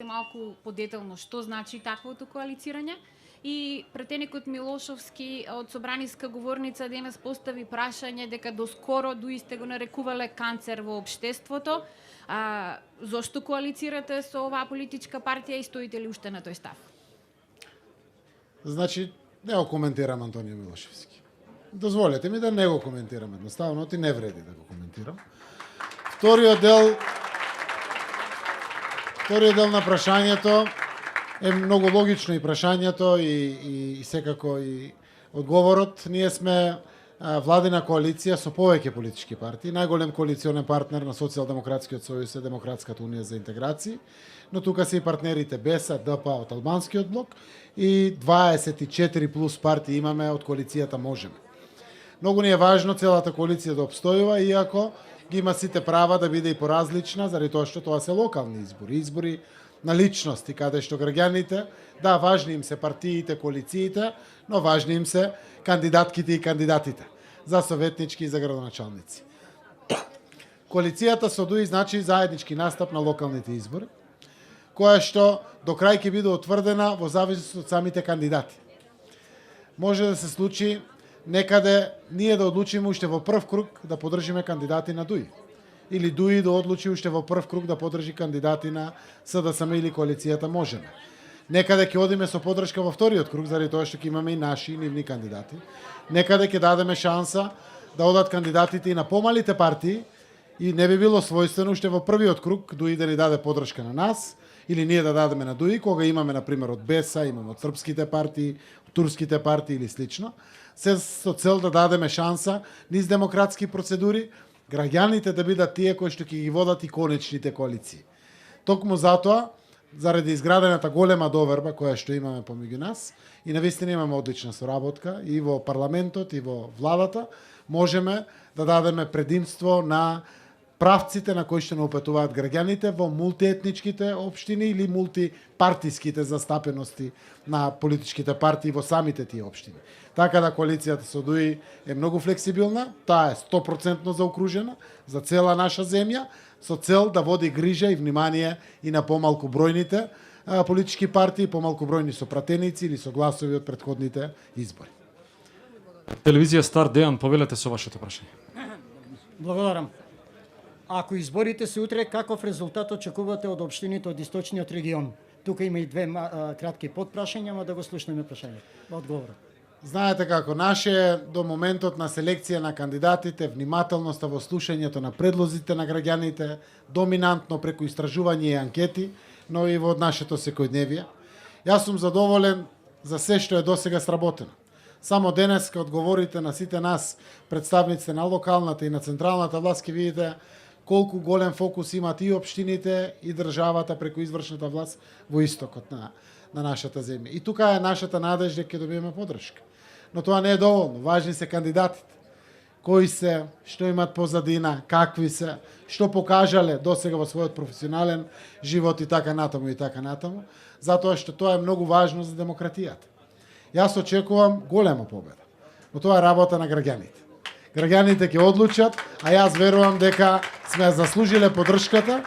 малку подетелно што значи таквото коалицирање и претеникот Милошовски од собраниска говорница денес постави прашање дека доскоро дуисте го нарекувале канцер во општеството. Зошто коалицирате со оваа политичка партија и стоите ли уште на тој став? Значи, не го коментирам Антонио Милошевски. Дозволете ми да не го коментирам едноставно, ти не вреди да го коментирам. Вториот дел на прашањето е многу логично и прашањето и секако и одговорот. Ние сме владина коалиција со повеќе политички партии. Најголем коалиционен партнер на Социјалдемократскиот сојуз е Демократската унија за интеграција, но тука се и партнерите БЕСА, ДП од албанскиот блок и 24 плюс партии имаме од коалицијата Можеме. Многу ни е важно целата коалиција да обстојува, иако ги има сите права да биде и поразлична, заради тоа што тоа се локални избори на личности, каде што граѓаните, да, важни им се партиите, коалициите, но важни им се кандидатките и кандидатите за советнички и за градоначалници. Коалицијата со ДУИ значи заеднички настап на локалните избори, која што до крај ќе биде утврдена во зависност од самите кандидати. Може да се случи некаде ние да одлучиме уште во прв круг да подржиме кандидати на ДУИ. Или ДУИ да одлучи уште во прв круг да подржи кандидати на СДСМ или коалицијата Можеме. Некаде ќе одиме со подршка во вториот круг, заради тоа што ќе имаме и наши и нивни кандидати. Некаде ќе дадеме шанса да одат кандидатите и на помалите партии и не би било својствено уште во првиот круг ДУИ да ни даде подршка на нас или ние да дадеме на ДУИ, кога имаме, например, од БЕСА, имаме од српските партии, турските партии или слично, се со цел да дадеме шанса низ демократски процедури, граѓаните да бидат тие кои што ќе ги водат и конечните коалиции. Токму затоа, заради изградената голема доверба која што имаме помеѓу нас, и навистина имаме одлична соработка и во парламентот и во владата, можеме да дадеме предимство на правците на кои што не опетуваат граѓаните во мултиетничките општини или мултипартиските застапености на политичките партии во самите тие општини. Така да коалицијата со ДУИ е многу флексибилна, таа е 100% заокружена за цела наша земја, со цел да води грижа и внимание и на помалку бројните политички партии, помалку бројни сопратеници или со гласови од претходните избори. Телевизија Стар Дејан, повелете со вашето прашање. Благодарам. Ако изборите се утре, каков резултат очекувате од општините од источниот регион? Тука има и две кратки подпрашања, ама да го слушнеме прашањето. Одговорот. Знаете како, наше до моментот на селекција на кандидатите, внимателноста во слушањето на предлозите на граѓаните, доминантно преку истражување и анкети, но и во нашето секојдневие. Јас сум задоволен за се што е досега сработено. Само денес, кога одговорите на сите нас, представниците на локалната и на централната власт, ќе видите колку голем фокус имат и општините и државата преку извршната власт во истокот на нашата земја. И тука е нашата надеж дека ќе добиеме подршка. Но тоа не е доволно. Важни се кандидатите. Кои се, што имат позадина, какви се, што покажале досега во својот професионален живот и така натаму и така натаму, затоа што тоа е многу важно за демократијата. Јас очекувам голема победа, но тоа е работа на граѓаните. Граѓаните ќе одлучат, а јас верувам дека сме заслужиле поддршката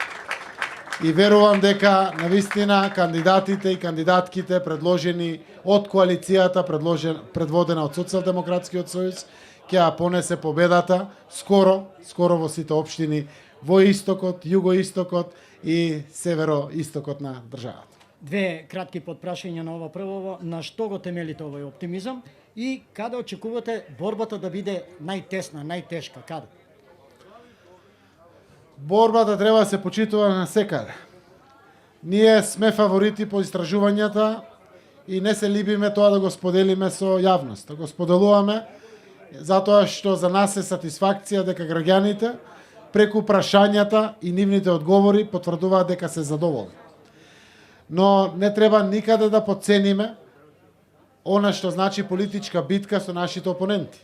и верувам дека навистина кандидатите и кандидатките предложени од коалицијата, предводена од Социјалдемократскиот сојуз, ќе ја понесе победата скоро во сите општини во истокот, југоистокот и североистокот на државата. Две кратки подпрашања на ова прво. На што го темелите овој оптимизам и каде очекувате борбата да биде најтесна, најтешка? Каде? Борбата треба да се почитува на секаде. Ние сме фаворити по истражувањата и не се либиме тоа да го споделиме со јавноста. Го споделуваме затоа што за нас е сатисфакција дека граѓаните преку прашањата и нивните одговори потврдуваат дека се задоволни. Но не треба никаде да потцениме она што значи политичка битка со нашите опоненти.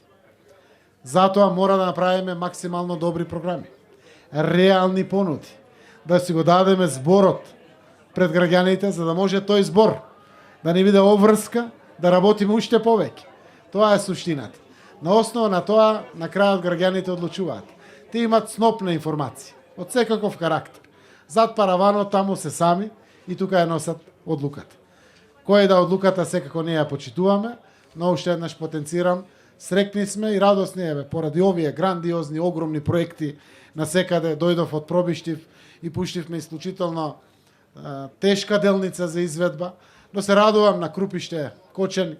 Затоа мора да направиме максимално добри програми, реални понуди, да си го дадеме зборот пред граѓаните, за да може тој збор да не биде обврска, да работиме уште повеќе. Тоа е суштината. На основа на тоа, на крајот граѓаните одлучуваат. Те имат сноп на информација, од секаков карактер. Зад параванот таму се сами и тука ја носат одлуката. Кој е да одлуката секако не ја почитуваме, но уште еднаш потенцирам, срекни сме и радосни поради овие грандиозни, огромни проекти на секаде. Дојдов од Пробиштив и пуштивме исклучително тешка делница за изведба, но се радувам на Крупиште, Кочани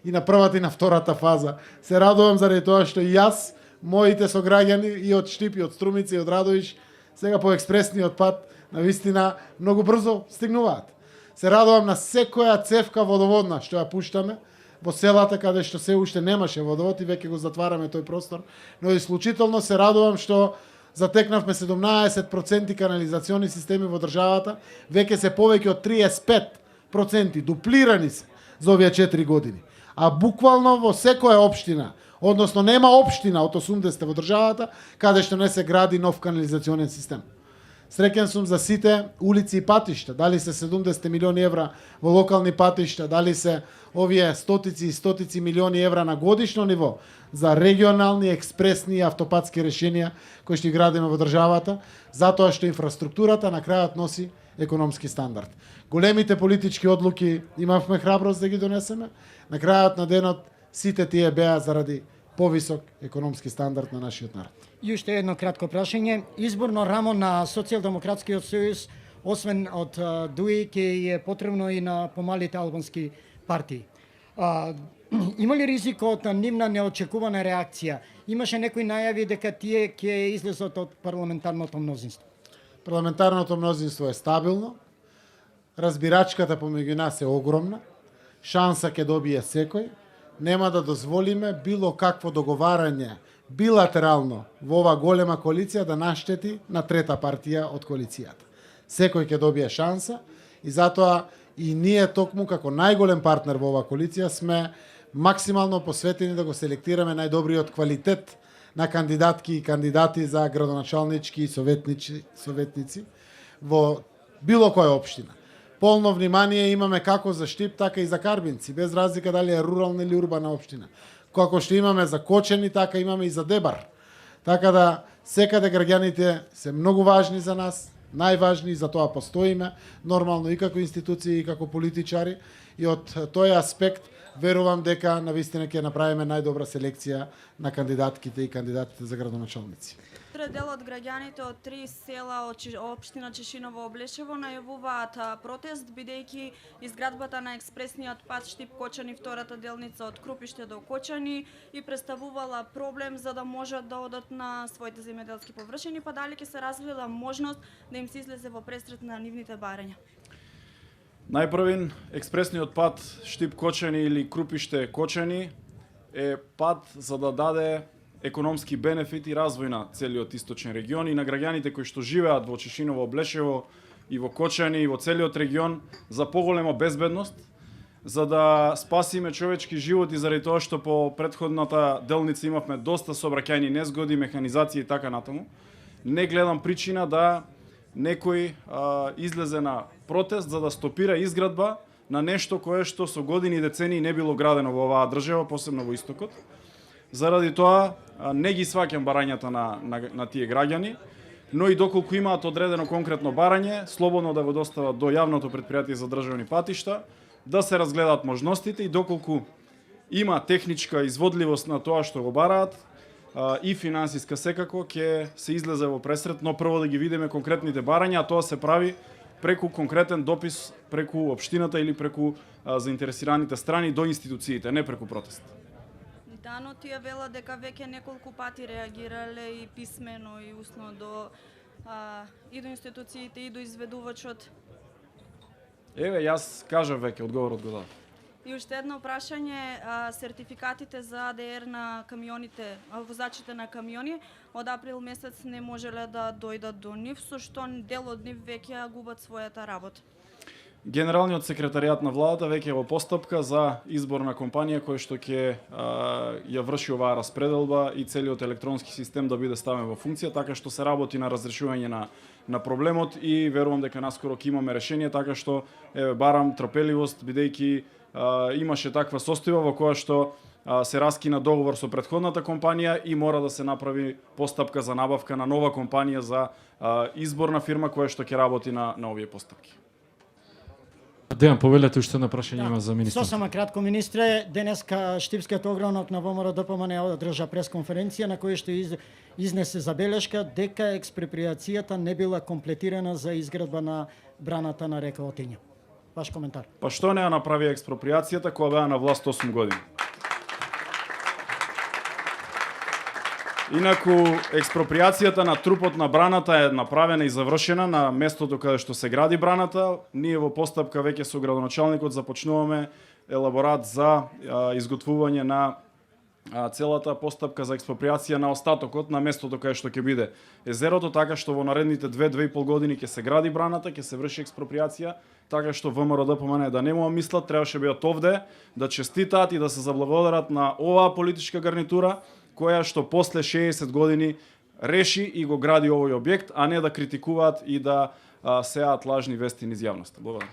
и на првата и на втората фаза. Се радувам заради тоа што и јас, моите сограѓани и од Штип, и од Струмица, и од Радовиш, сега по експресниот пат, навистина, многу брзо стигнуваат. Се радувам на секоја цевка водоводна што ја пуштаме во селата каде што се уште немаше водовод и веќе го затвараме тој простор, но исклучително се радувам што затекнавме 17% канализациони системи во државата, веќе се повеќе од 35%, дуплирани се за овие 4 години. А буквално во секоја општина, односно нема општина од 80 во државата, каде што не се гради нов канализационен систем. Среќен сум за сите улици и патишта, дали се 70 милиони евра во локални патишта, дали се овие стотици и стотици милиони евра на годишно ниво за регионални, експресни и автопатски решенија кои што градиме во државата, затоа што инфраструктурата на крајот носи економски стандард. Големите политички одлуки имавме храброст да ги донесеме, на крајот на денот сите тие беа заради повисок економски стандард на нашиот народ. И уште едно кратко прашање. Изборно рамо на Социјалдемократскиот сојуз, освен од ДУИ, ќе е потребно и на помалите албански партии. Има ли ризик од нивна неочекувана реакција? Имаше некои најави дека тие ќе излезат од парламентарното мнозинство. Парламентарното мнозинство е стабилно, разбирачката помеѓу нас е огромна, шанса ќе добие секој, нема да дозволиме било какво договарање билатерално во ова голема коалиција да наштети на трета партија од коалицијата. Секој ќе добие шанса и затоа и ние токму како најголем партнер во оваа коалиција сме максимално посветени да го селектираме најдобриот квалитет на кандидатки и кандидати за градоначалнички и советници во било која општина. Полно внимание имаме како за Штип, така и за Карбинци, без разлика дали е рурална или урбана општина. Како што имаме за Кочани, така имаме и за Дебар. Така да секаде граѓаните се многу важни за нас, најважни и за тоа постоиме, нормално и како институции и како политичари, и од тој аспект верувам дека навистина ќе направиме најдобра селекција на кандидатките и кандидатите за градоначалници. Дел од граѓаните од 3 села од општина Чешиново Облешево најавуваат протест, бидејќи изградбата на експресниот пат Штип-Кочани, втората делница од Крупиште до Кочани, и представувала проблем за да можат да одат на своите земјоделски површини, па дали ќе се разгледа можност да им се излезе во пресрет на нивните барања? Најпрвин, експресниот пат Штип-Кочани или Крупиште-Кочани е пат за да даде економски бенефит и развој на целиот источен регион и на граѓаните кои што живеат во Чешиново Облешево и во Кочани и во целиот регион за поголема безбедност, за да спасиме човечки животи заради тоа што по претходната делница имавме доста сообраќајни незгоди, механизација и така натаму. Не гледам причина да некој излезе на протест за да стопира изградба на нешто кое што со години и децении не било градено во оваа држава, посебно во истокот. Заради тоа не ги сваќам барањата на тие граѓани, но и доколку имаат одредено конкретно барање, слободно да го достават до јавното претпријатие за државни патишта, да се разгледаат можностите и доколку има техничка изводливост на тоа што го бараат, и финансиска секако ќе се излезе во пресрет, но прво да ги видиме конкретните барања, а тоа се прави преку конкретен допис преку општината или преку заинтересираните страни до институциите, не преку протест. Да, но тие велат дека веќе неколку пати реагирале и писмено и усно и до институциите и до изведувачот. Еве, јас кажав веќе, одговорот го дадов. И уште едно прашање, сертификатите за АДР на камионите, возачите на камиони, од април месец не можеле да дојдат до нив, со што дел од нив веќе губат својата работа. Генералниот секретаријат на владата веќе е во постапка за избор на компанија која што ќе ја врши оваа распределба и целиот електронски систем да биде ставен во функција, така што се работи на разрешување на проблемот и верувам дека наскоро ќе имаме решение, така што барам трпеливост, бидејќи имаше таква состојба во која што се раскина договор со претходната компанија и мора да се направи постапка за набавка на нова компанија за изборна фирма која што ќе работи на овие постапки. Дејан, повелете уште едно прашање има за министрот. Сосема кратко, министре, денеска Штипскиот огранок на ВМРО ДПМН одржа пресконференција на која што изнесе забелешка дека експроприацијата не била комплетирана за изградба на браната на река Отиња. Ваш коментар. Па што не ја направи експроприацијата кога беа на власт 8 години? Инаку, експроприацијата на трупот на браната е направена и завршена на местото каде што се гради браната. Ние во постапка веќе со градоначалникот започнуваме елаборат за изготвување на целата постапка за експроприација на остатокот на местото каде што ќе биде езерото, така што во наредните 2-2,5 години ќе се гради браната, ќе се врши експроприација, така што ВМРО ДПМН да нема мислат, требаше бидат овде да честитаат и да се заблагодарат на оваа политичка гарнитура која што после 60 години реши и го гради овој објект, а не да критикуваат и да сеаат лажни вести низ јавноста. Благодарам.